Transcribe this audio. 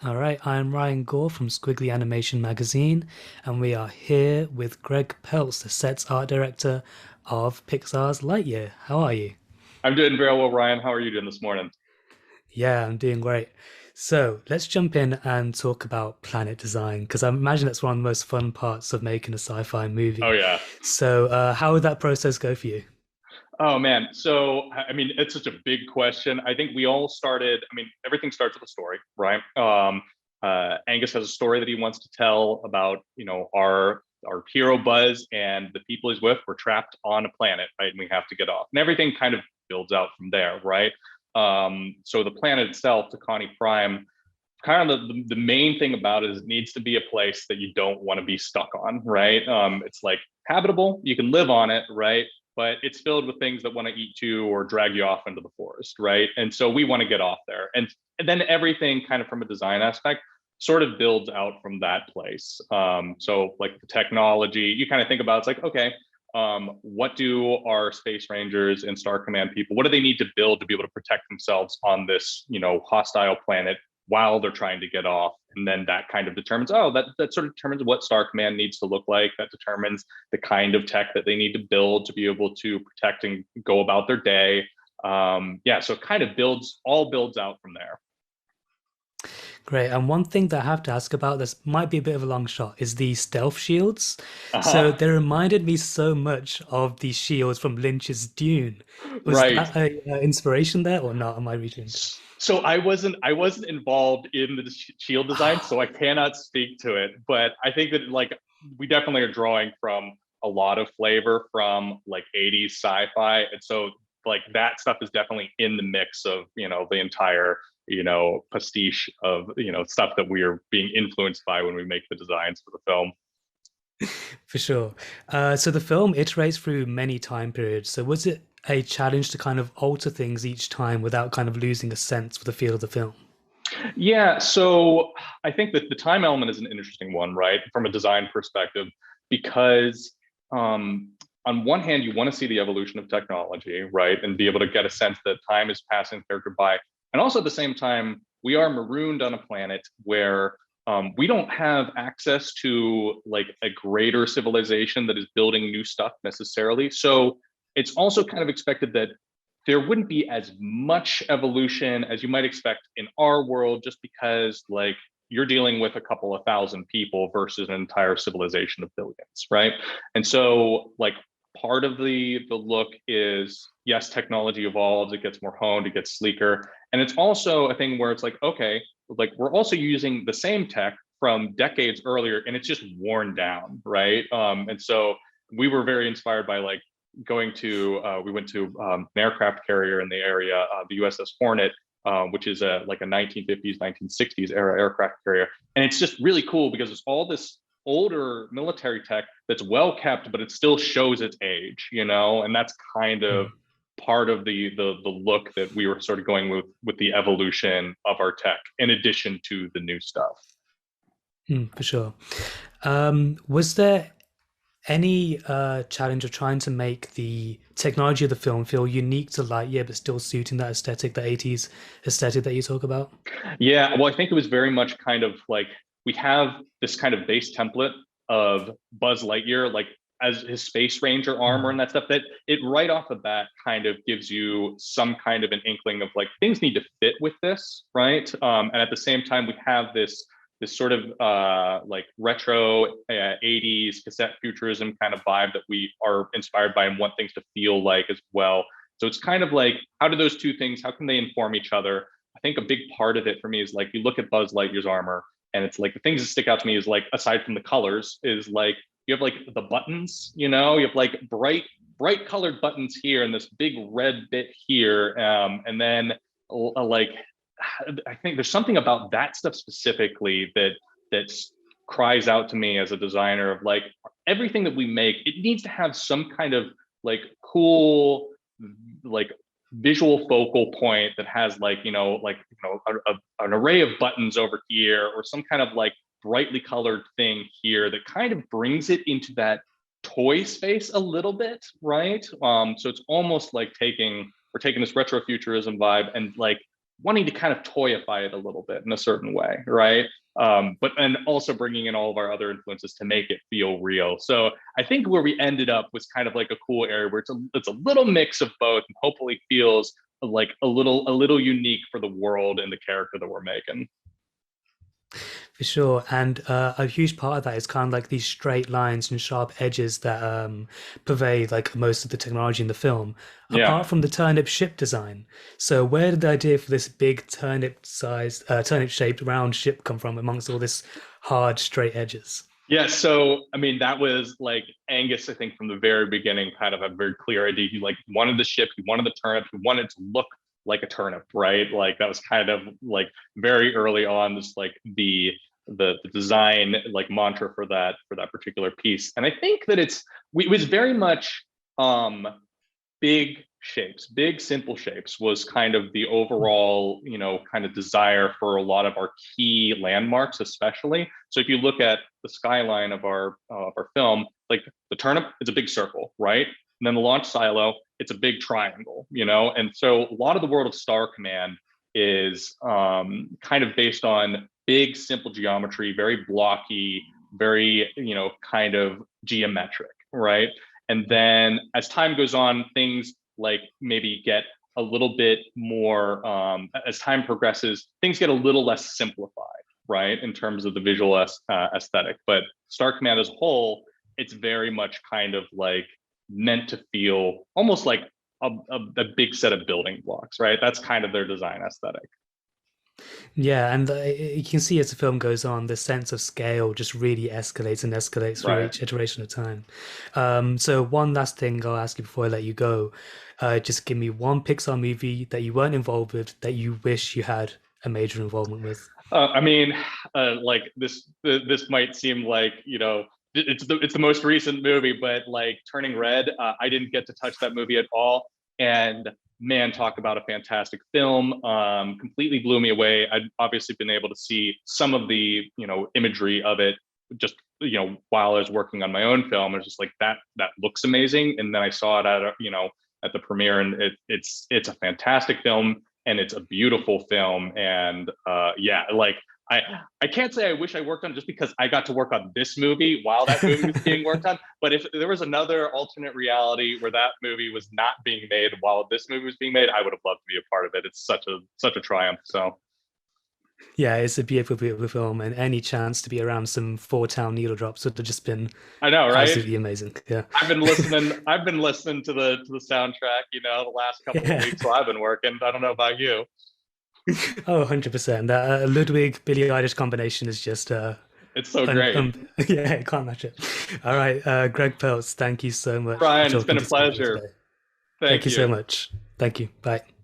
All right, I'm Ryan Gaur from Skwigly Animation Magazine, and we are here with Greg Peltz, the set's art director of Pixar's Lightyear. How are you? I'm doing very well, Ryan. How are you doing this morning? Yeah, I'm doing great. So let's jump in and talk about planet design, because I imagine that's one of the most fun parts of making a sci-fi Oh movie. yeah. So, how would that process go for you? Oh man. So I mean, it's such a big question. I think we all started. I mean, everything starts with a story, right? Angus has a story that he wants to tell about, our hero Buzz and the people he's with. We're trapped on a planet, right? And we have to get off, and everything kind of builds out from there, right? So the planet itself, to Connie Prime, kind of the main thing about it is it needs to be a place that you don't want to be stuck on, right? It's like habitable, you can live on it, right? But it's filled with things that want to eat you or drag you off into the forest, right? And so we want to get off there. And then everything kind of from a design aspect sort of builds out from that place. So like the technology, you kind of think about it's like, okay, what do our space rangers and star command people, what do they need to build to be able to protect themselves on this, hostile planet while they're trying to get off? And then that kind of determines, that sort of determines what Star Command needs to look like. That determines the kind of tech that they need to build to be able to protect and go about their day. Yeah, so it kind of builds out from there. Great. And one thing that I have to ask about, this might be a bit of a long shot, is the stealth shields. So Uh-huh. they reminded me so much of the shields from Lynch's Dune. Was Right. that a inspiration there or not? Am I reaching? So I wasn't involved in the shield design, so I cannot speak to it. But I think that like we definitely are drawing from a lot of flavor from like 80s sci-fi, and so like that stuff is definitely in the mix of the entire pastiche of stuff that we are being influenced by when we make the designs for the film. For sure. So the film iterates through many time periods. So was it a challenge to kind of alter things each time without kind of losing a sense for the feel of the film? Yeah, so I think that the time element is an interesting one, right, from a design perspective, because on one hand, you want to see the evolution of technology, right, and be able to get a sense that time is passing character by. And also at the same time, we are marooned on a planet where we don't have access to like a greater civilization that is building new stuff necessarily. So it's also kind of expected that there wouldn't be as much evolution as you might expect in our world, just because like you're dealing with a couple of thousand people versus an entire civilization of billions, right? And so like part of the look is, yes, technology evolves, it gets more honed, it gets sleeker, and it's also a thing where it's like, okay, like we're also using the same tech from decades earlier and it's just worn down, right? And so we were very inspired by like we went to an aircraft carrier in the area, the USS Hornet, which is like a 1950s, 1960s era aircraft carrier. And it's just really cool because it's all this older military tech that's well kept, but it still shows its age, and that's kind of Hmm. part of the look that we were sort of going with the evolution of our tech in addition to the new stuff. For sure. Was there any challenge of trying to make the technology of the film feel unique to Lightyear, but still suiting that aesthetic, the 80s aesthetic that you talk about? Yeah, well, I think it was very much kind of like we have this kind of base template of Buzz Lightyear, like as his Space Ranger armor Mm. and that stuff, that it right off the bat kind of gives you some kind of an inkling of like things need to fit with this, right? And at the same time, we have this sort of like retro 80s cassette futurism kind of vibe that we are inspired by and want things to feel like as well. So it's kind of like, how do those two things, how can they inform each other? I think a big part of it for me is like you look at Buzz Lightyear's armor, and it's like the things that stick out to me is like, aside from the colors, is like you have like the buttons, you have like bright colored buttons here and this big red bit here, and then like I think there's something about that stuff specifically that cries out to me as a designer of like everything that we make, it needs to have some kind of like cool like visual focal point that has like an array of buttons over here or some kind of like brightly colored thing here that kind of brings it into that toy space a little bit, right? So it's almost like taking we're taking this retrofuturism vibe and like wanting to kind of toyify it a little bit in a certain way, right? But and also bringing in all of our other influences to make it feel real. So I think where we ended up was kind of like a cool area where it's a little mix of both, and hopefully feels like a little unique for the world and the character that we're making. For sure. And a huge part of that is kind of like these straight lines and sharp edges that pervade like most of the technology in the film, Yeah. apart from the turnip ship design. So where did the idea for this big turnip shaped round ship come from amongst all this hard, straight edges? Yeah, so I mean, that was like Angus, I think, from the very beginning, kind of a very clear idea. He like wanted the ship, he wanted the turnip, he wanted to look like a turnip, right? Like that was kind of like very early on, this like the design like mantra for that particular piece. And I think that it was very much big shapes, big simple shapes was kind of the overall, kind of desire for a lot of our key landmarks, especially. So if you look at the skyline of our film, like the turnip, it's a big circle, right? And then the launch silo, it's a big triangle, and so a lot of the world of Star Command is kind of based on big, simple geometry, very blocky, very, kind of geometric, right? And then as time goes on, things like maybe get a little bit more, as time progresses, things get a little less simplified, right? In terms of the visual aesthetic. But Star Command as a whole, it's very much kind of like meant to feel almost like a big set of building blocks, right? That's kind of their design aesthetic. Yeah, and you can see as the film goes on, the sense of scale just really escalates and escalates through Right. each iteration of time. So one last thing I'll ask you before I let you go, just give me one Pixar movie that you weren't involved with that you wish you had a major involvement with. I mean, like this might seem like it's the most recent movie, but like Turning Red, I didn't get to touch that movie at all, and man, talk about a fantastic film. Completely blew me away. I'd obviously been able to see some of the imagery of it just while I was working on my own film. I was just like that looks amazing, and then I saw it at at the premiere, and it's a fantastic film, and it's a beautiful film, and yeah, like I I can't say I wish I worked on it just because I got to work on this movie while that movie was being worked on. But if there was another alternate reality where that movie was not being made while this movie was being made, I would have loved to be a part of it. It's such a triumph. So Yeah, it's a beautiful, beautiful film, and any chance to be around some Four Town needle drops would have just been I know, right? absolutely amazing. Yeah. I've been listening to the soundtrack, the last couple of Yeah. weeks while I've been working. I don't know about you. Oh, 100%. That Ludwig Billie Eilish combination is just It's so great. yeah, I can't match it. All right, Greg Peltz, thank you so much for Brian, it's been talking a to me pleasure. today. Thank Thank you so you. much. Thank you. Bye.